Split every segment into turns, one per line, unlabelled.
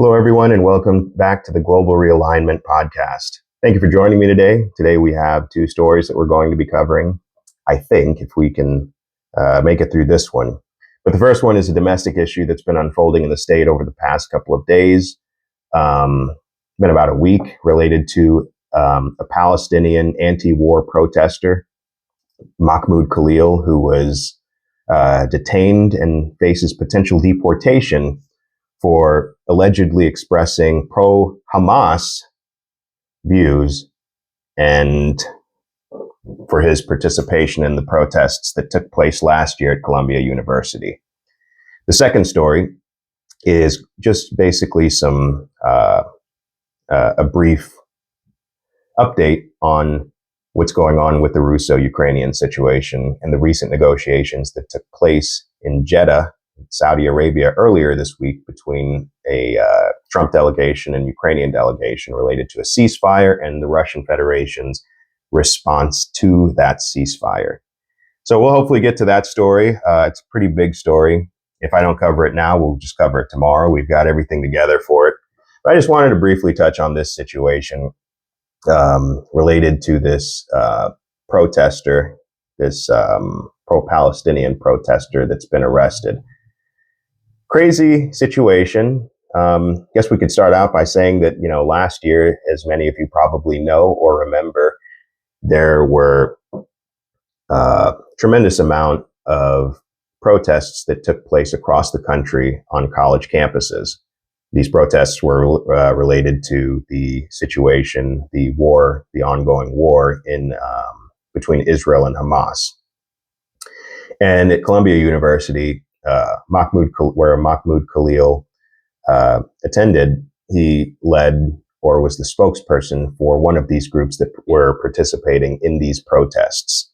Hello, everyone, and welcome back to the Global Realignment Podcast. Thank you for joining me today. Today, we have two stories that we're going to be covering, I think, if we can make it through this one. But the first one is a domestic issue that's been unfolding in the state over the past couple of days. Been about a week, related to a Palestinian anti-war protester, Mahmoud Khalil, who was detained and faces potential deportation for allegedly expressing pro-Hamas views and for his participation in the protests that took place last year at Columbia University. The second story is just basically a brief update on what's going on with the Russo-Ukrainian situation and the recent negotiations that took place in Jeddah, Saudi Arabia, earlier this week between a Trump delegation and Ukrainian delegation related to a ceasefire and the Russian Federation's response to that ceasefire. So we'll hopefully get to that story. It's a pretty big story. If I don't cover it now, we'll just cover it tomorrow. We've got everything together for it. But I just wanted to briefly touch on this situation related to this protester, this pro-Palestinian protester that's been arrested. Crazy situation. Guess we could start out by saying that, last year, as many of you probably know or remember, there were tremendous amount of protests that took place across the country on college campuses. These protests were related to the situation, the ongoing war in between Israel and Hamas. And at Columbia University, where Mahmoud Khalil attended, he led or was the spokesperson for one of these groups that were participating in these protests.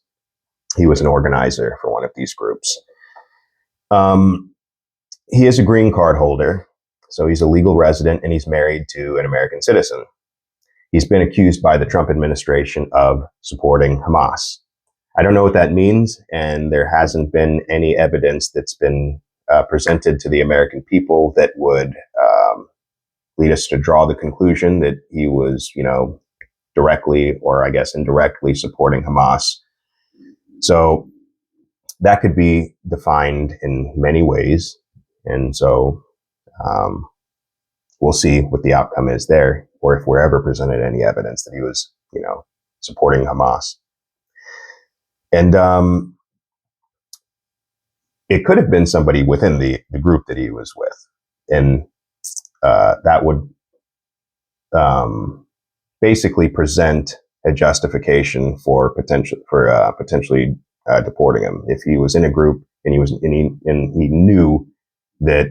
He was an organizer for one of these groups. He is a green card holder, so he's a legal resident and he's married to an American citizen. He's been accused by the Trump administration of supporting Hamas. I don't know what that means, and there hasn't been any evidence that's been presented to the American people that would lead us to draw the conclusion that he was, directly or I guess indirectly supporting Hamas. So that could be defined in many ways. And so we'll see what the outcome is there, or if we're ever presented any evidence that he was, supporting Hamas. And it could have been somebody within the group that he was with. And that would basically present a justification for potentially deporting him. If he was in a group and he knew that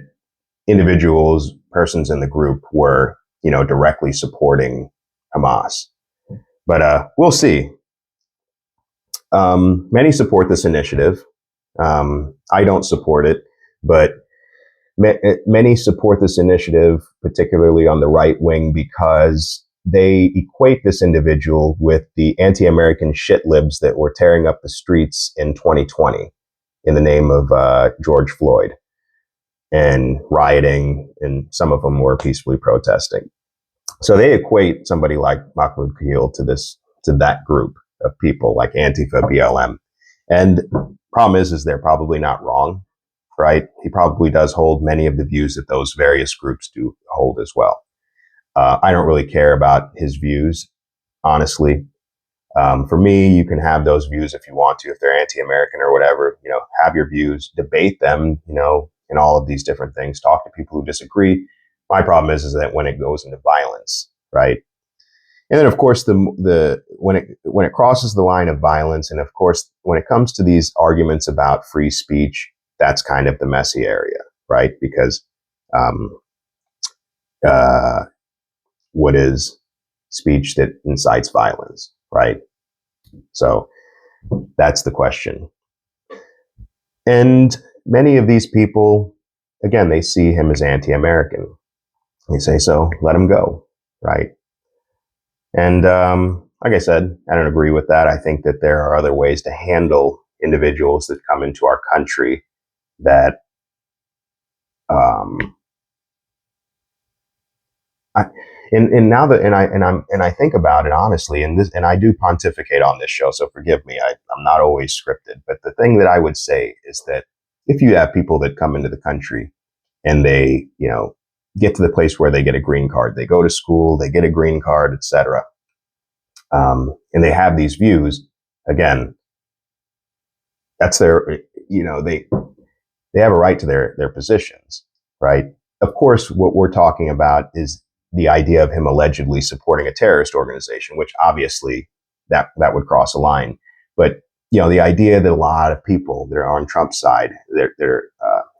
persons in the group were, directly supporting Hamas. But we'll see. Many support this initiative. I don't support it, but many support this initiative, particularly on the right wing, because they equate this individual with the anti-American shit-libs that were tearing up the streets in 2020 in the name of George Floyd and rioting, and some of them were peacefully protesting. So they equate somebody like Mahmoud Khalil to that group of people, like Antifa, BLM. And problem is they're probably not wrong, right? He probably does hold many of the views that those various groups do hold as well. I don't really care about his views, honestly. For me, you can have those views if you want to, if they're anti-American or whatever, have your views, debate them, in all of these different things, talk to people who disagree. My problem is that when it goes into violence, right? And then, of course, when it crosses the line of violence, and of course, when it comes to these arguments about free speech, that's kind of the messy area, right? Because what is speech that incites violence, right? So that's the question. And many of these people, again, they see him as anti-American. They say, so let him go, right? And like I said, I don't agree with that. I think that there are other ways to handle individuals that come into our country that I, and now that and I think about it honestly, and I do pontificate on this show, so forgive me. I'm not always scripted, but the thing that I would say is that if you have people that come into the country and they, get to the place where they get a green card, they go to school, they get a green card, etc., and they have these views. Again, that's their, they have a right to their positions, right? Of course, what we're talking about is the idea of him allegedly supporting a terrorist organization, which obviously that would cross a line. But the idea that a lot of people that are on Trump's side, they're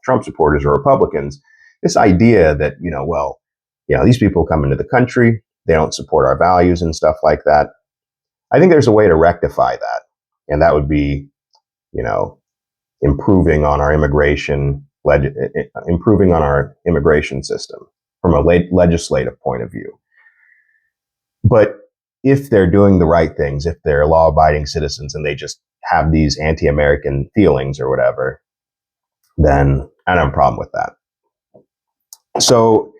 Trump supporters or Republicans, this idea that these people come into the country, they don't support our values and stuff like that. I think there's a way to rectify that, and that would be, improving on our improving on our immigration system from a legislative point of view. But if they're doing the right things, if they're law-abiding citizens and they just have these anti-American feelings or whatever, then I don't have a problem with that. So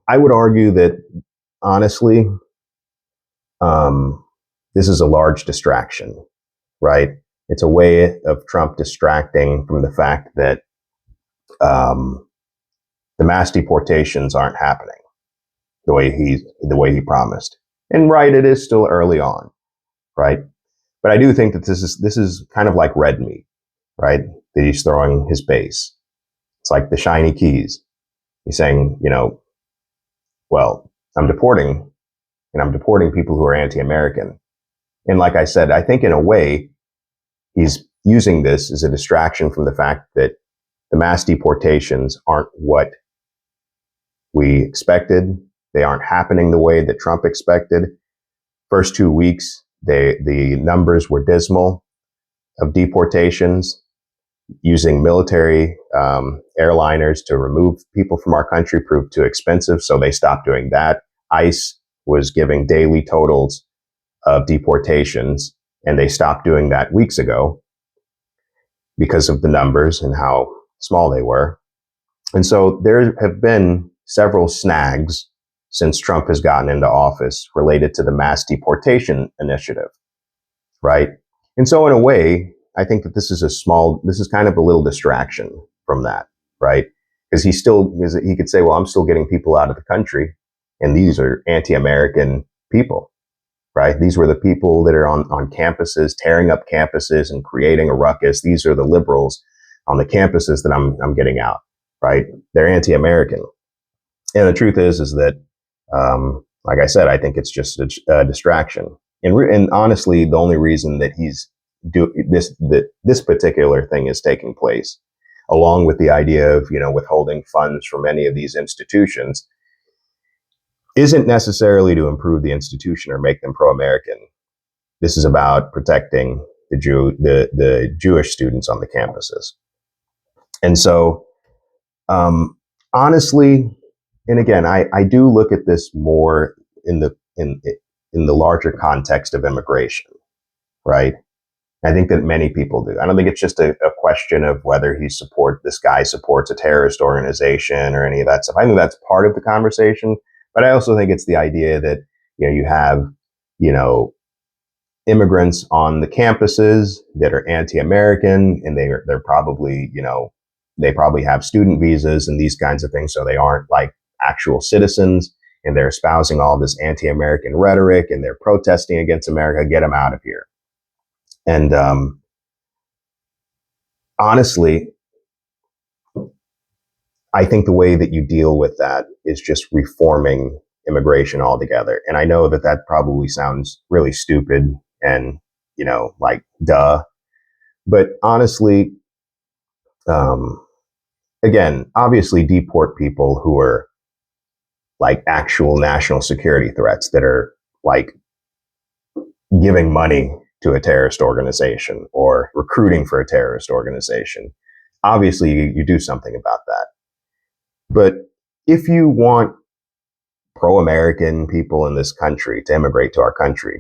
I would argue that, honestly, this is a large distraction, right? It's a way of Trump distracting from the fact that the mass deportations aren't happening the way he promised. And right, it is still early on, right? But I do think that this is kind of like red meat, right? That he's throwing his base. It's like the shiny keys. He's saying, well, I'm deporting people who are anti-American. And like I said, I think in a way, he's using this as a distraction from the fact that the mass deportations aren't what we expected. They aren't happening the way that Trump expected. First 2 weeks, the numbers were dismal of deportations, using military airliners to remove people from our country proved too expensive, so they stopped doing that. ICE was giving daily totals of deportations, and they stopped doing that weeks ago because of the numbers and how small they were. And so there have been several snags since Trump has gotten into office related to the mass deportation initiative, right? And so in a way, I think that this is kind of a little distraction from that, right? Because he could say, well, I'm still getting people out of the country, and these are anti-American people, right? These were the people that are on campuses, tearing up campuses and creating a ruckus. These are the liberals on the campuses that I'm getting out, right? They're anti-American. And the truth is that, like I said, I think it's just a distraction. And honestly, the only reason that this particular thing is taking place, along with the idea of withholding funds from any of these institutions, isn't necessarily to improve the institution or make them pro-American. This is about protecting the Jewish students on the campuses. And so, honestly, and again, I do look at this more in the larger context of immigration, right? I think that many people do. I don't think it's just a question of whether this guy supports a terrorist organization or any of that stuff. I think that's part of the conversation, but I also think it's the idea that you have immigrants on the campuses that are anti-American, and they're probably they probably have student visas and these kinds of things, so they aren't like actual citizens, and they're espousing all this anti-American rhetoric, and they're protesting against America. Get them out of here. And honestly, I think the way that you deal with that is just reforming immigration altogether. And I know that probably sounds really stupid and, like, duh. But honestly, again, obviously deport people who are like actual national security threats that are like giving money to a terrorist organization or recruiting for a terrorist organization. Obviously, you do something about that. But if you want pro-American people in this country to immigrate to our country,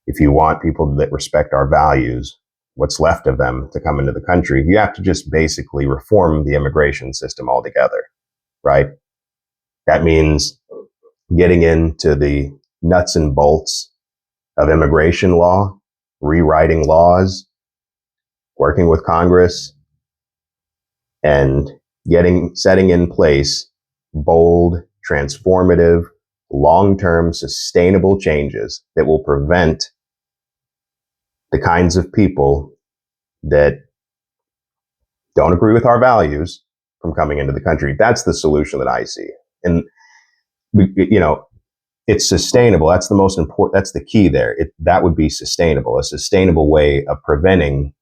if you want people that respect our values, what's left of them, to come into the country, you have to just basically reform the immigration system altogether, right? That means getting into the nuts and bolts of immigration law, rewriting laws, working with Congress, and setting in place bold, transformative, long-term, sustainable changes that will prevent the kinds of people that don't agree with our values from coming into the country. That's the solution that I see. And, it's sustainable. That's the most important. That's the key there. That would be sustainable, a sustainable way of preventing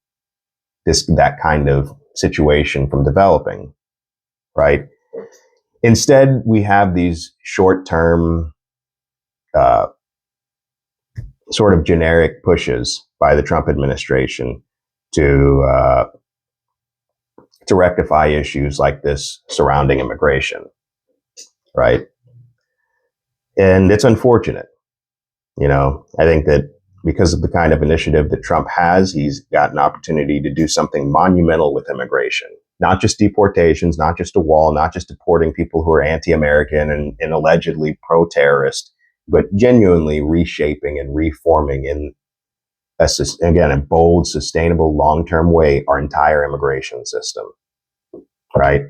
that kind of situation from developing, right? Instead, we have these short-term, sort of generic pushes by the Trump administration to rectify issues like this surrounding immigration, right? And it's unfortunate. I think that because of the kind of initiative that Trump has, he's got an opportunity to do something monumental with immigration. Not just deportations, not just a wall, not just deporting people who are anti-American and allegedly pro-terrorist, but genuinely reshaping and reforming in a bold, sustainable, long-term way our entire immigration system, right?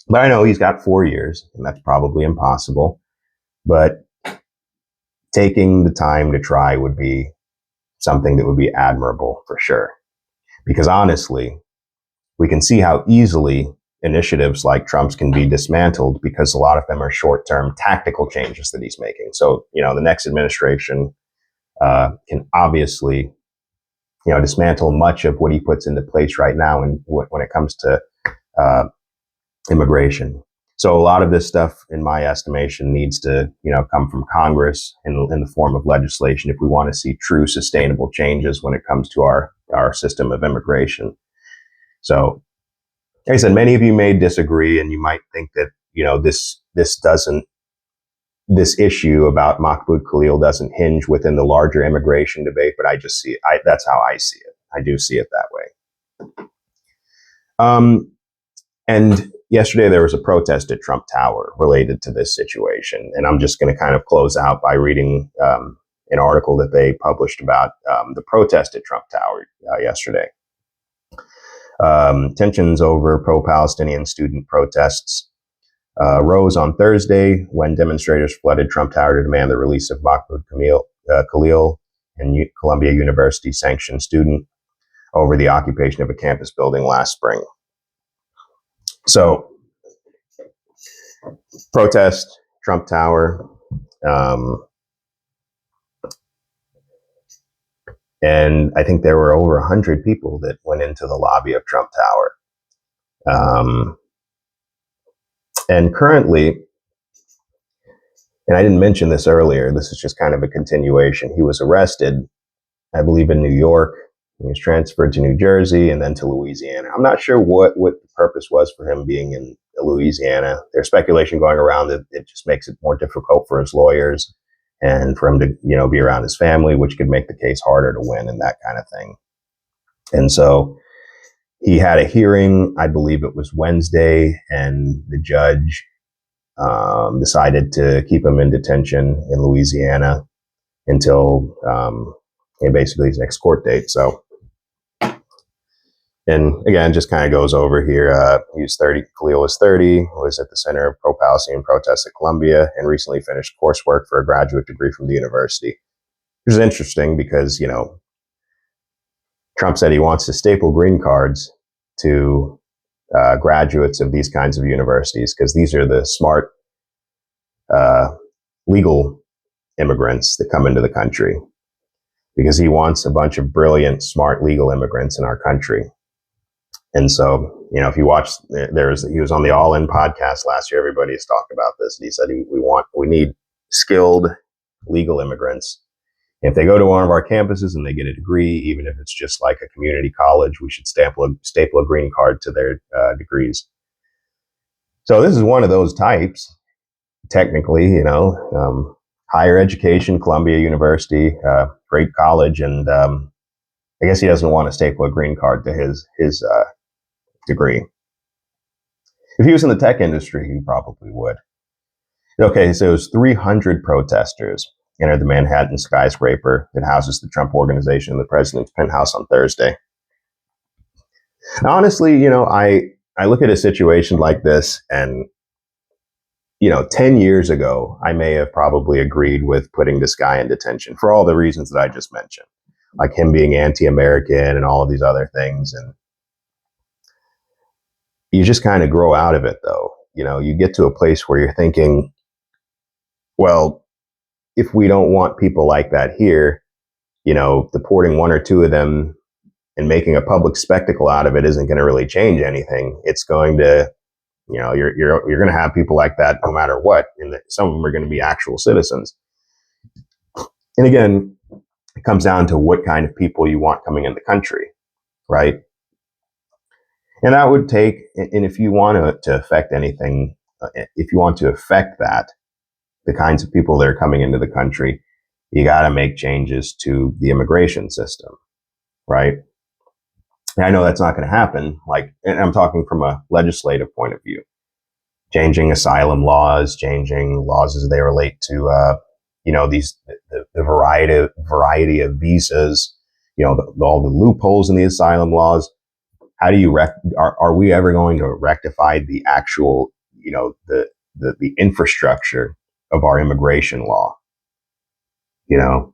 But I know he's got 4 years, and that's probably impossible. But taking the time to try would be something that would be admirable for sure. Because honestly, we can see how easily initiatives like Trump's can be dismantled because a lot of them are short-term tactical changes that he's making. So, the next administration can obviously, dismantle much of what he puts into place right now and when it comes to immigration. So a lot of this stuff, in my estimation, needs to, come from Congress in the form of legislation if we want to see true sustainable changes when it comes to our system of immigration. So, like I said, many of you may disagree, and you might think that, this issue about Mahmoud Khalil doesn't hinge within the larger immigration debate, but I just see it. That's how I see it. I do see it that way. And yesterday there was a protest at Trump Tower related to this situation. And I'm just going to kind of close out by reading an article that they published about the protest at Trump Tower yesterday. Tensions over pro-Palestinian student protests rose on Thursday when demonstrators flooded Trump Tower to demand the release of Mahmoud Khalil, and Columbia University sanctioned student, over the occupation of a campus building last spring. So, protest, Trump Tower, and I think there were over 100 people that went into the lobby of Trump Tower. And currently, and I didn't mention this earlier, this is just kind of a continuation. He was arrested, I believe, in New York. He was transferred to New Jersey and then to Louisiana. I'm not sure what the purpose was for him being in Louisiana. There's speculation going around that it just makes it more difficult for his lawyers and for him to, be around his family, which could make the case harder to win and that kind of thing. And so he had a hearing, I believe it was Wednesday, and the judge decided to keep him in detention in Louisiana until basically his next court date. So, and again, just kind of goes over here. He was 30. Khalil was 30, was at the center of pro-Palestinian protests at Columbia, and recently finished coursework for a graduate degree from the university. Which is interesting because, Trump said he wants to staple green cards to graduates of these kinds of universities because these are the smart, legal immigrants that come into the country. Because he wants a bunch of brilliant, smart, legal immigrants in our country. And so, if you watch, he was on the All In podcast last year. Everybody has talked about this. And he said we need skilled legal immigrants. And if they go to one of our campuses and they get a degree, even if it's just like a community college, we should staple a green card to their degrees. So this is one of those types. Technically, higher education, Columbia University, great college, and I guess he doesn't want to staple a green card to his degree. If he was in the tech industry, he probably would. Okay, so it was 300 protesters entered the Manhattan skyscraper that houses the Trump Organization in the president's penthouse on Thursday. Now, honestly, I look at a situation like this and 10 years ago, I may have probably agreed with putting this guy in detention for all the reasons that I just mentioned, like him being anti-American and all of these other things. And you just kind of grow out of it, though. You get to a place where you're thinking, well, if we don't want people like that here, deporting one or two of them and making a public spectacle out of it isn't going to really change anything. It's going to, you're going to have people like that no matter what, and some of them are going to be actual citizens. And again, it comes down to what kind of people you want coming in the country, right? And that would take, and if you want to affect anything, if you want to affect that, the kinds of people that are coming into the country, you got to make changes to the immigration system, right? And I know that's not going to happen. And I'm talking from a legislative point of view, changing asylum laws, changing laws as they relate to, the variety of visas, all the loopholes in the asylum laws. How do you are we ever going to rectify the actual, the infrastructure of our immigration law? No,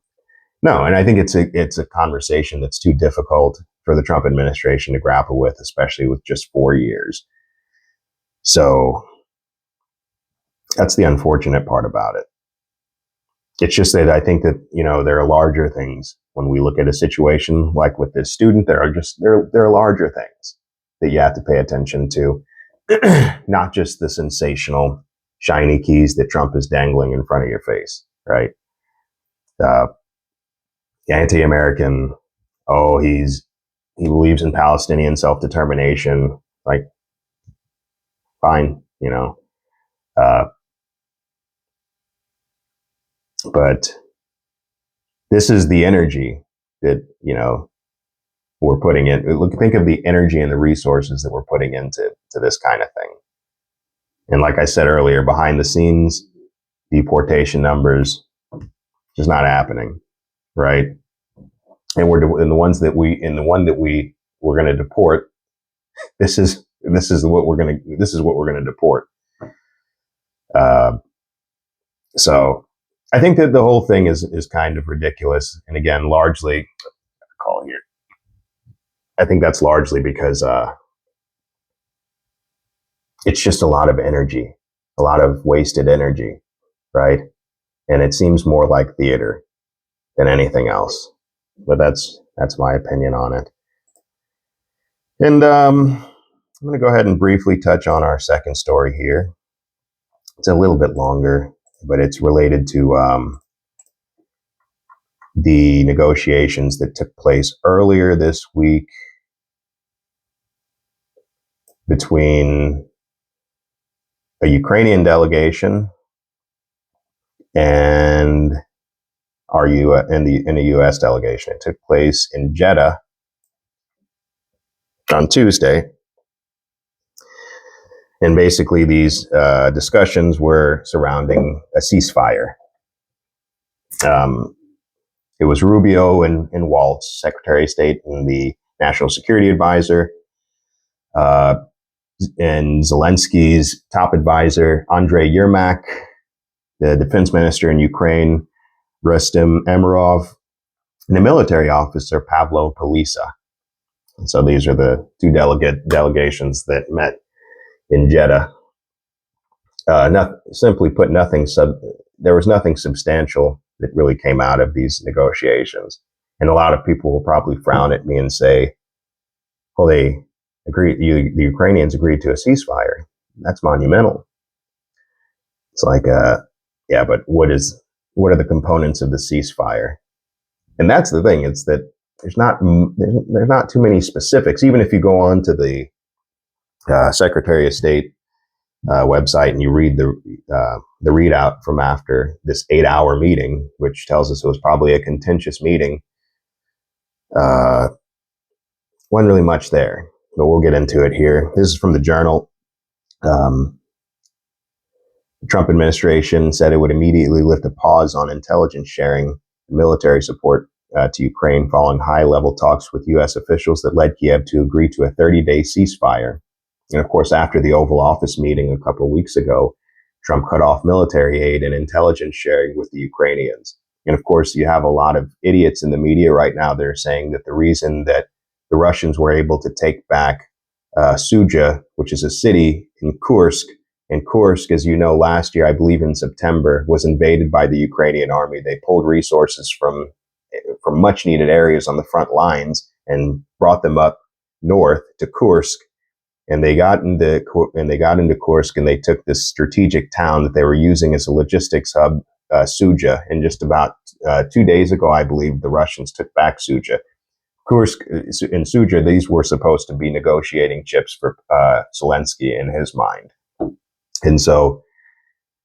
and I think it's a conversation that's too difficult for the Trump administration to grapple with, especially with just 4 years. So that's the unfortunate part about it. It's just that I think that there are larger things when we look at a situation like with this student. There are larger things that you have to pay attention to, not just the sensational shiny keys that Trump is dangling in front of your face, right? Uh, Anti-American. Oh, he believes in Palestinian self-determination. Like, fine, but this is the energy that we're putting in. Think of the energy and the resources that we're putting into this kind of thing. And like I said earlier, behind the scenes, deportation numbers just not happening, right? And the one that we're going to deport. This is what we're going to deport. So I think that the whole thing is kind of ridiculous. And again, largely, call here. I think that's largely because it's just a lot of energy, a lot of wasted energy, right? And it seems more like theater than anything else. But that's my opinion on it. And I'm going to go ahead and briefly touch on our second story here. It's a little bit longer, but it's related to the negotiations that took place earlier this week between a Ukrainian delegation and a U.S. delegation. It took place in Jeddah on Tuesday, and basically these discussions were surrounding a ceasefire. It was Rubio and Waltz, Secretary of State and the National Security Advisor, and Zelensky's top advisor, Andrei Yermak, the defense minister in Ukraine, Rustem Umerov, and the military officer, Pavlo Polisa. And so these are the two delegations that met in Jeddah. Simply put, there was nothing substantial that really came out of these negotiations. And a lot of people will probably frown at me and say, well, the Ukrainians agreed to a ceasefire. That's monumental. It's like, yeah, but what are the components of the ceasefire? And that's the thing. It's that there's not too many specifics. Even if you go on to the Secretary of State website and you read the readout from after this 8-hour meeting, which tells us it was probably a contentious meeting, wasn't really much there. But we'll get into it here. This is from the Journal. The Trump administration said it would immediately lift a pause on intelligence sharing and military support to Ukraine following high-level talks with U.S. officials that led Kiev to agree to a 30-day ceasefire. And of course, after the Oval Office meeting a couple of weeks ago, Trump cut off military aid and intelligence sharing with the Ukrainians. And of course, you have a lot of idiots in the media right now that are saying that the reason that the Russians were able to take back Suja, which is a city in Kursk, and Kursk, as you know, last year, I believe in September, was invaded by the Ukrainian army. They pulled resources from much needed areas on the front lines and brought them up north to Kursk. And they got into Kursk, and they took this strategic town that they were using as a logistics hub, Suja. And just about 2 days ago, I believe, the Russians took back Suja. Kursk and Suja, these were supposed to be negotiating chips for Zelensky in his mind. And so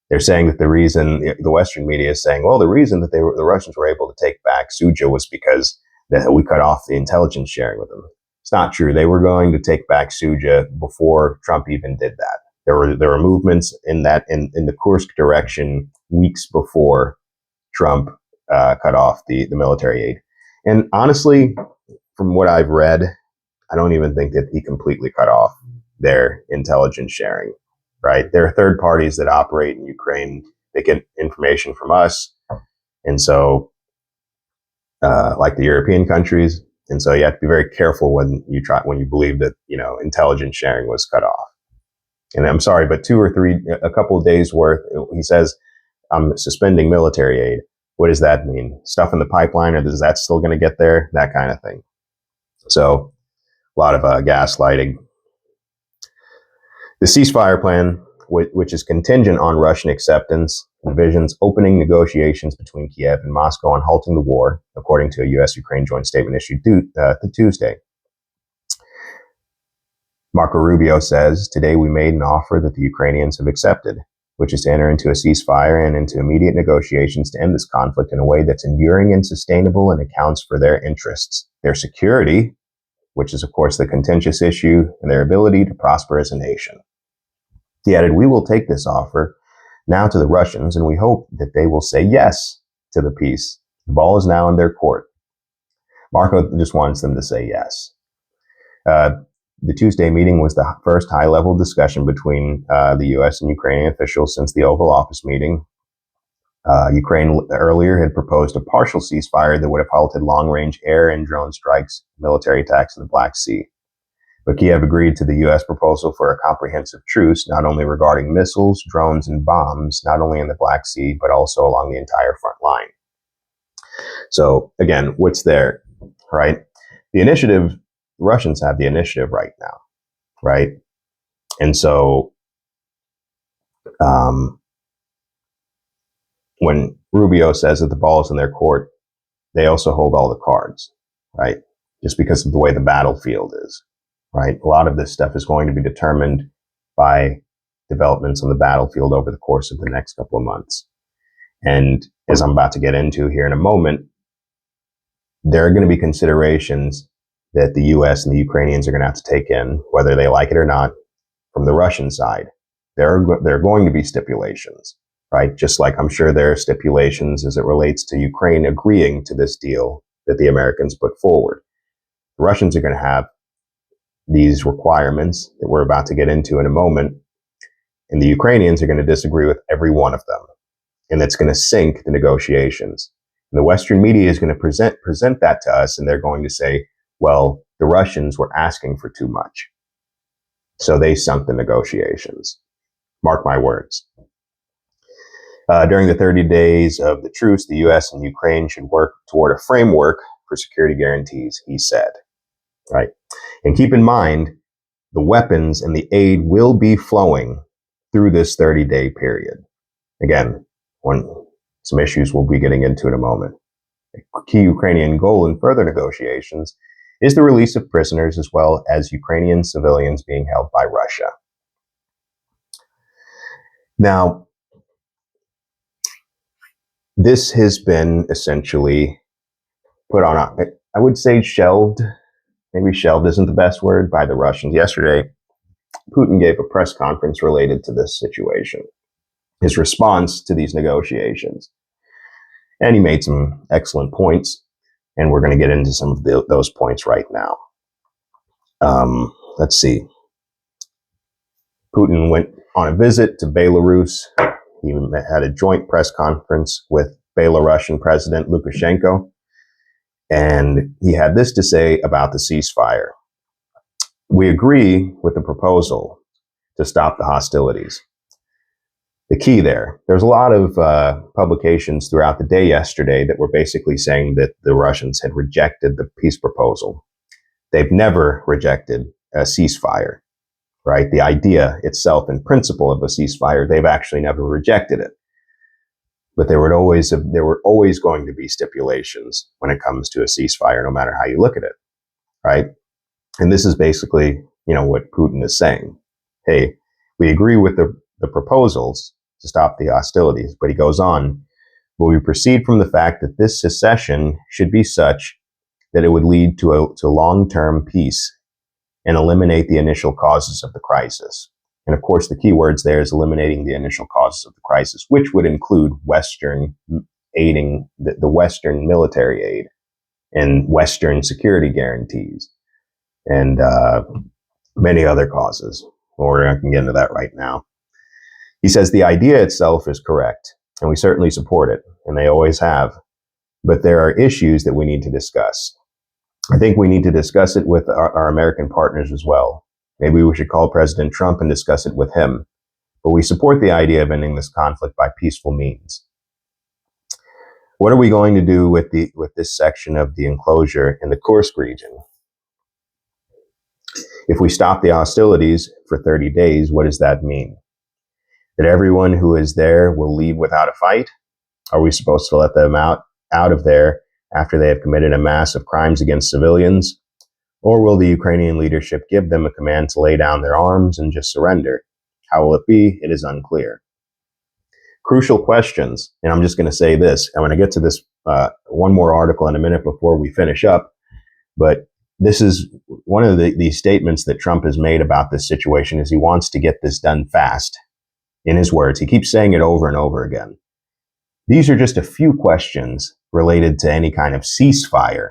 they're saying that the Western media is saying, well, the reason that the Russians were able to take back Suja was because that we cut off the intelligence sharing with them. It's not true. They were going to take back Suja before Trump even did that. There were movements in the Kursk direction weeks before Trump cut off the military aid. And honestly, from what I've read, I don't even think that he completely cut off their intelligence sharing. Right? There are third parties that operate in Ukraine. They get information from us, and so, like the European countries. And so, you have to be very careful when you believe that intelligence sharing was cut off. And I'm sorry, but a couple of days worth. He says, "I'm suspending military aid." What does that mean? Stuff in the pipeline, or is that still going to get there? That kind of thing. So, a lot of gaslighting. The ceasefire plan, which is contingent on Russian acceptance, envisions opening negotiations between Kiev and Moscow on halting the war, according to a U.S.-Ukraine joint statement issued Tuesday. Marco Rubio says, "Today we made an offer that the Ukrainians have accepted, which is to enter into a ceasefire and into immediate negotiations to end this conflict in a way that's enduring and sustainable and accounts for their interests, their security," which is, of course, the contentious issue, "and their ability to prosper as a nation." He added, "We will take this offer now to the Russians, and we hope that they will say yes to the peace. The ball is now in their court." Marco just wants them to say yes. The Tuesday meeting was the first high-level discussion between the U.S. and Ukrainian officials since the Oval Office meeting. Ukraine earlier had proposed a partial ceasefire that would have halted long-range air and drone strikes, military attacks in the Black Sea. But Kiev agreed to the U.S. proposal for a comprehensive truce, not only regarding missiles, drones, and bombs, not only in the Black Sea, but also along the entire front line. So again, what's there, right? The initiative, the Russians have the initiative right now, right? And so when Rubio says that the ball is in their court, they also hold all the cards, right? Just because of the way the battlefield is, right? A lot of this stuff is going to be determined by developments on the battlefield over the course of the next couple of months. And as I'm about to get into here in a moment, there are going to be considerations that the U.S. and the Ukrainians are going to have to take in, whether they like it or not, from the Russian side. There are going to be stipulations, right? Just like I'm sure there are stipulations as it relates to Ukraine agreeing to this deal that the Americans put forward. The Russians are going to have these requirements that we're about to get into in a moment, and the Ukrainians are going to disagree with every one of them, and that's going to sink the negotiations. And the Western media is going to present that to us, and they're going to say, well, the Russians were asking for too much, so they sunk the negotiations. Mark my words. During the 30 days of the truce, the U.S. and Ukraine should work toward a framework for security guarantees, he said. Right? And keep in mind, the weapons and the aid will be flowing through this 30-day period. Again, some issues we'll be getting into in a moment. A key Ukrainian goal in further negotiations is the release of prisoners as well as Ukrainian civilians being held by Russia. Now, this has been essentially put on, I would say shelved, maybe shelved isn't the best word, by the Russians. Yesterday, Putin gave a press conference related to this situation. his response to these negotiations. And he made some excellent points, and we're going to get into some of those points right now. Let's see. Putin went on a visit to Belarus. He had a joint press conference with Belarusian President Lukashenko, and he had this to say about the ceasefire. We agree with the proposal to stop the hostilities. The key there's a lot of publications throughout the day yesterday that were basically saying that the Russians had rejected the peace proposal. They've never rejected a ceasefire, right? The idea itself and principle of a ceasefire, they've actually never rejected it. But there were always going to be stipulations when it comes to a ceasefire, no matter how you look at it, right? And this is basically, what Putin is saying. Hey, we agree with the proposals to stop the hostilities, but he goes on, but we proceed from the fact that this secession should be such that it would lead to long-term peace and eliminate the initial causes of the crisis. And of course, the key words there is eliminating the initial causes of the crisis, which would include Western aiding, the Western military aid and Western security guarantees and many other causes. Or I can get into that right now. He says the idea itself is correct, and we certainly support it, and they always have. But there are issues that we need to discuss. I think we need to discuss it with our American partners as well. Maybe we should call President Trump and discuss it with him. But we support the idea of ending this conflict by peaceful means. What are we going to do with this section of the enclosure in the Kursk region? If we stop the hostilities for 30 days, what does that mean? That everyone who is there will leave without a fight? Are we supposed to let them out of there after they have committed a mass of crimes against civilians? Or will the Ukrainian leadership give them a command to lay down their arms and just surrender? How will it be? It is unclear. Crucial questions, and I'm just going to say this. I'm going to get to this one more article in a minute before we finish up, but this is one of the statements that Trump has made about this situation is he wants to get this done fast. In his words, he keeps saying it over and over again. These are just a few questions related to any kind of ceasefire,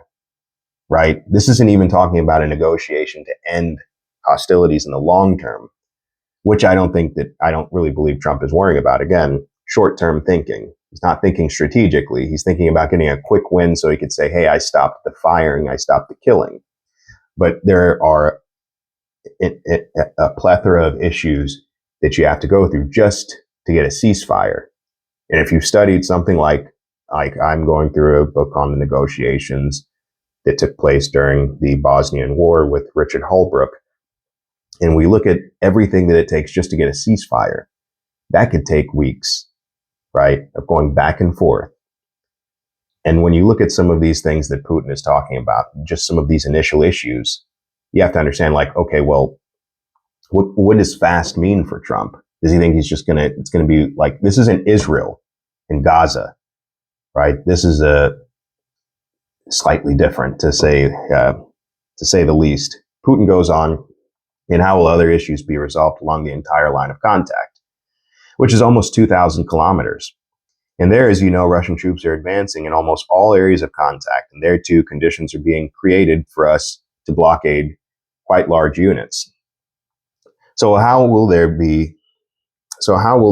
right? This isn't even talking about a negotiation to end hostilities in the long term, which I don't really believe Trump is worrying about. Again, short-term thinking. He's not thinking strategically. He's thinking about getting a quick win so he could say, hey, I stopped the firing, I stopped the killing. But there are a plethora of issues that you have to go through just to get a ceasefire. And if you've studied something like I'm going through a book on the negotiations that took place during the Bosnian War with Richard Holbrooke, and we look at everything that it takes just to get a ceasefire, that could take weeks, right, of going back and forth. And when you look at some of these things that Putin is talking about, just some of these initial issues, you have to understand, like, okay, well, what does fast mean for Trump? Does he think it's going to be like, this isn't Israel and Gaza, right? This is a slightly different, to say the least. Putin goes on, and how will other issues be resolved along the entire line of contact, which is almost 2,000 kilometers. And there, as you know, Russian troops are advancing in almost all areas of contact, and there too, conditions are being created for us to blockade quite large units. So how will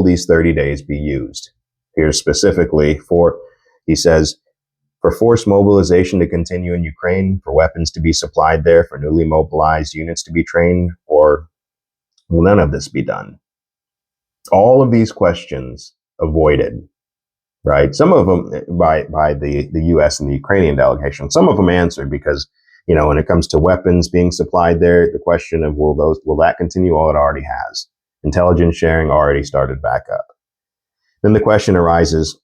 these 30 days be used? Here specifically he says, for forced mobilization to continue in Ukraine, for weapons to be supplied there, for newly mobilized units to be trained, or will none of this be done? All of these questions avoided, right? Some of them by the U.S. and the Ukrainian delegation. Some of them answered because, when it comes to weapons being supplied there, the question of will that continue? Well, it already has. Intelligence sharing already started back up. Then the question arises,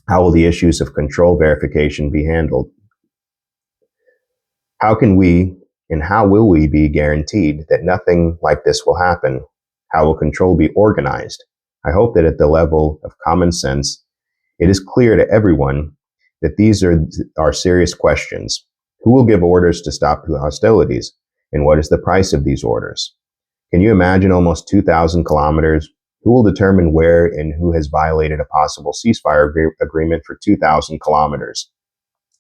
how will the issues of control verification be handled? How will we be guaranteed that nothing like this will happen? How will control be organized? I hope that at the level of common sense, it is clear to everyone that these are serious questions. Who will give orders to stop the hostilities? And what is the price of these orders? Can you imagine almost 2,000 kilometers Who will determine where and who has violated a possible ceasefire agreement for 2,000 kilometers?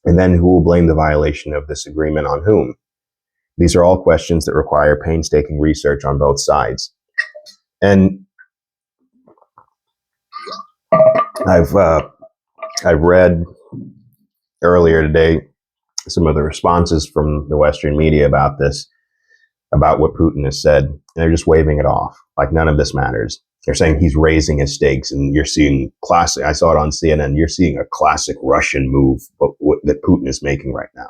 And then who will blame the violation of this agreement on whom? These are all questions that require painstaking research on both sides. And I've read earlier today some of the responses from the Western media about this, about what Putin has said, and they're just waving it off like none of this matters. They're saying he's raising his stakes, and you're seeing classic. I saw it on CNN. You're seeing a classic Russian move that Putin is making right now.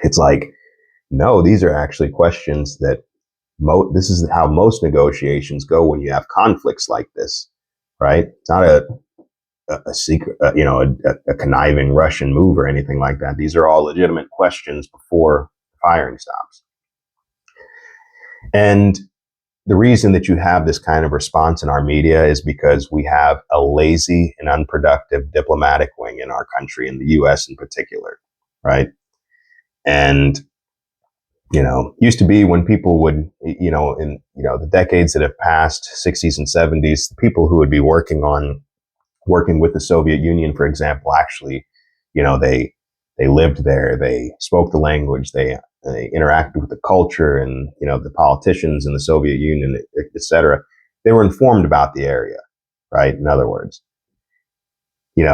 It's like, no, these are actually questions that this is how most negotiations go when you have conflicts like this, right? It's not a secret, a conniving Russian move or anything like that. These are all legitimate questions before firing stops. And the reason that you have this kind of response in our media is because we have a lazy and unproductive diplomatic wing in our country, in the U.S. in particular, right? And, used to be when people would, in, the decades that have passed, 60s and 70s, the people who would be working with the Soviet Union, for example, actually, they lived there, they spoke the language, they interacted with the culture and, the politicians in the Soviet Union, et cetera. They were informed about the area, right? In other words, they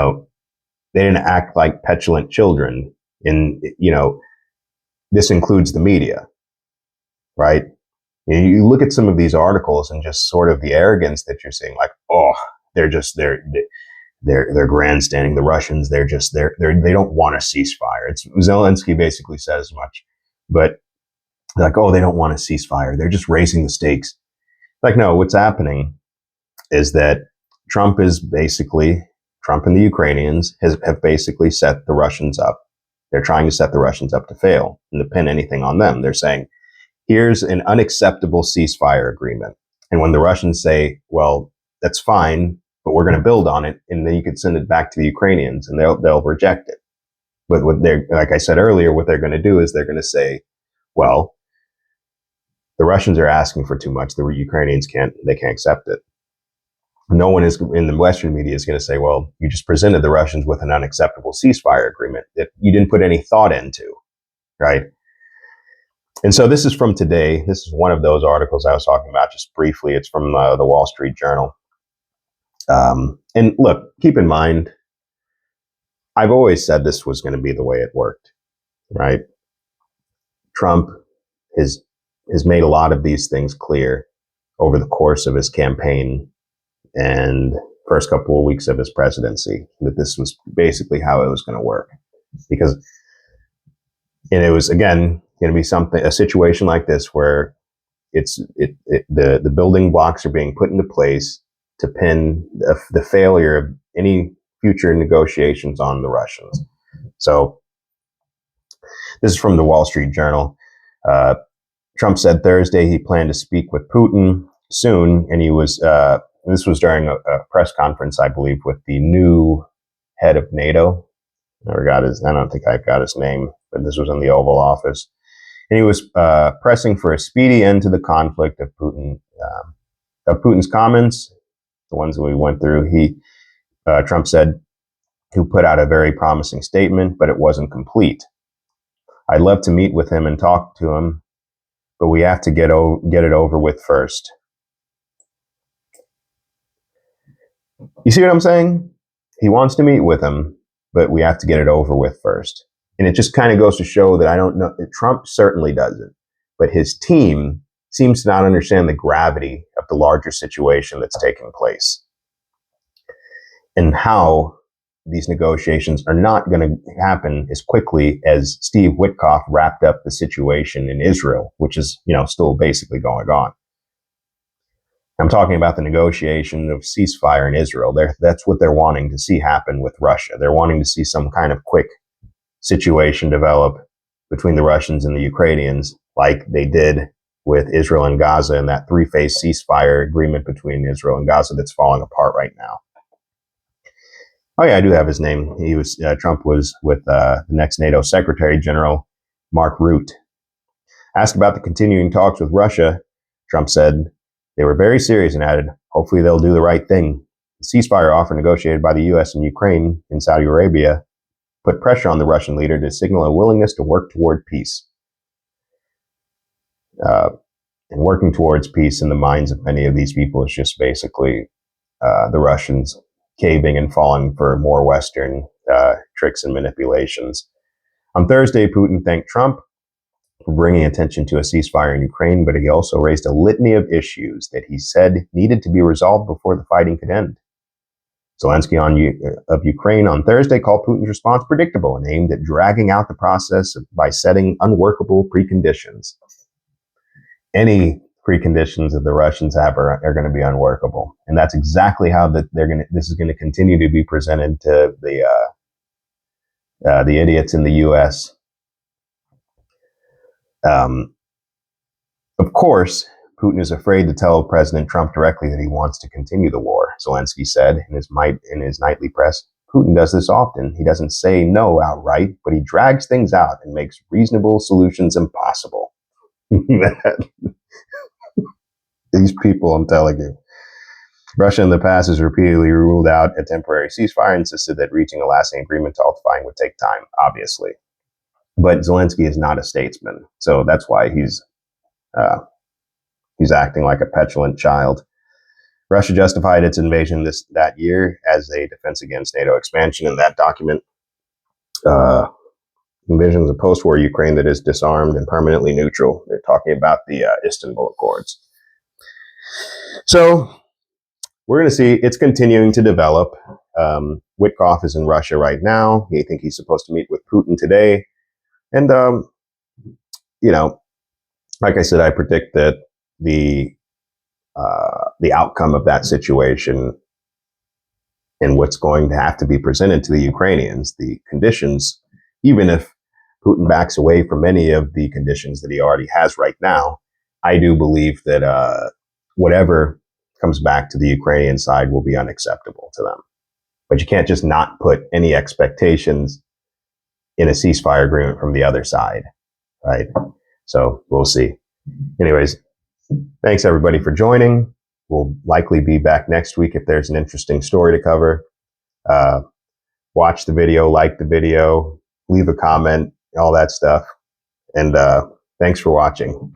didn't act like petulant children. This includes the media, right? You look at some of these articles and just sort of the arrogance that you're seeing, like, oh, they're grandstanding. The Russians, they don't want a ceasefire. Zelensky basically said as much, but like, oh, they don't want a ceasefire. They're just raising the stakes. Like, no, what's happening is that Trump and the Ukrainians have basically set the Russians up. They're trying to set the Russians up to fail and to pin anything on them. They're saying, here's an unacceptable ceasefire agreement. And when the Russians say, well, that's fine, but we're going to build on it, and then you can send it back to the Ukrainians, and they'll reject it. But like I said earlier, what they're going to do is they're going to say, well, the Russians are asking for too much. The Ukrainians can't accept it. No one is in the Western media is going to say, well, you just presented the Russians with an unacceptable ceasefire agreement that you didn't put any thought into, right? And so this is from today. This is one of those articles I was talking about just briefly. It's from the Wall Street Journal. And look, keep in mind, I've always said this was going to be the way it worked, right? Trump has made a lot of these things clear over the course of his campaign and first couple of weeks of his presidency, that this was basically how it was going to work. And it was, again, going to be a situation like this where the building blocks are being put into place to pin the failure of any future negotiations on the Russians. So this is from the Wall Street Journal. Trump said Thursday he planned to speak with Putin soon, and this was during a press conference, I believe, with the new head of NATO. I don't think I got his name, but this was in the Oval Office. And he was pressing for a speedy end to the conflict of Putin's comments, the ones that we went through. Trump said he put out a very promising statement, but it wasn't complete. I'd love to meet with him and talk to him, but we have to get it over with first. You see what I'm saying? He wants to meet with him, but we have to get it over with first. And it just kind of goes to show that I don't know. Trump certainly doesn't, but his team seems to not understand the gravity of the larger situation that's taking place and how these negotiations are not going to happen as quickly as Steve Witkoff wrapped up the situation in Israel, which is, still basically going on. I'm talking about the negotiation of ceasefire in Israel. That's what they're wanting to see happen with Russia. They're wanting to see some kind of quick situation develop between the Russians and the Ukrainians, like they did with Israel and Gaza and that 3-phase ceasefire agreement between Israel and Gaza that's falling apart right now. Oh yeah, I do have his name. Trump was with the next NATO Secretary General, Mark Rutte. Asked about the continuing talks with Russia, Trump said, They were very serious and added, hopefully they'll do the right thing. The ceasefire offer negotiated by the U.S. and Ukraine in Saudi Arabia put pressure on the Russian leader to signal a willingness to work toward peace. And working towards peace in the minds of many of these people is just basically the Russians caving and falling for more Western tricks and manipulations. On Thursday, Putin thanked Trump for bringing attention to a ceasefire in Ukraine, but he also raised a litany of issues that he said needed to be resolved before the fighting could end. Zelensky of Ukraine on Thursday called Putin's response predictable and aimed at dragging out the process by setting unworkable preconditions. Any preconditions that the Russians have are going to be unworkable, and that's exactly how this is going to continue to be presented to the idiots in the U.S. Of course, Putin is afraid to tell President Trump directly that he wants to continue the war, Zelensky said in his nightly press. Putin does this often. He doesn't say no outright, but he drags things out and makes reasonable solutions impossible. These people, I'm telling you. Russia in the past has repeatedly ruled out a temporary ceasefire and insisted that reaching a lasting agreement to halt fighting would take time, obviously. But Zelensky is not a statesman, so that's why he's acting like a petulant child. Russia justified its invasion that year as a defense against NATO expansion. In that document, envisions a post-war Ukraine that is disarmed and permanently neutral. They're talking about the Istanbul Accords. So we're going to see it's continuing to develop. Witkoff is in Russia right now. I think he's supposed to meet with Putin today. And, like I said, I predict that the outcome of that situation and what's going to have to be presented to the Ukrainians, the conditions, even if Putin backs away from many of the conditions that he already has right now, I do believe that whatever comes back to the Ukrainian side will be unacceptable to them. But you can't just not put any expectations in a ceasefire agreement from the other side, right? So we'll see. Anyways, thanks everybody for joining. We'll likely be back next week if there's an interesting story to cover. Watch the video, like the video, leave a comment, all that stuff. And thanks for watching.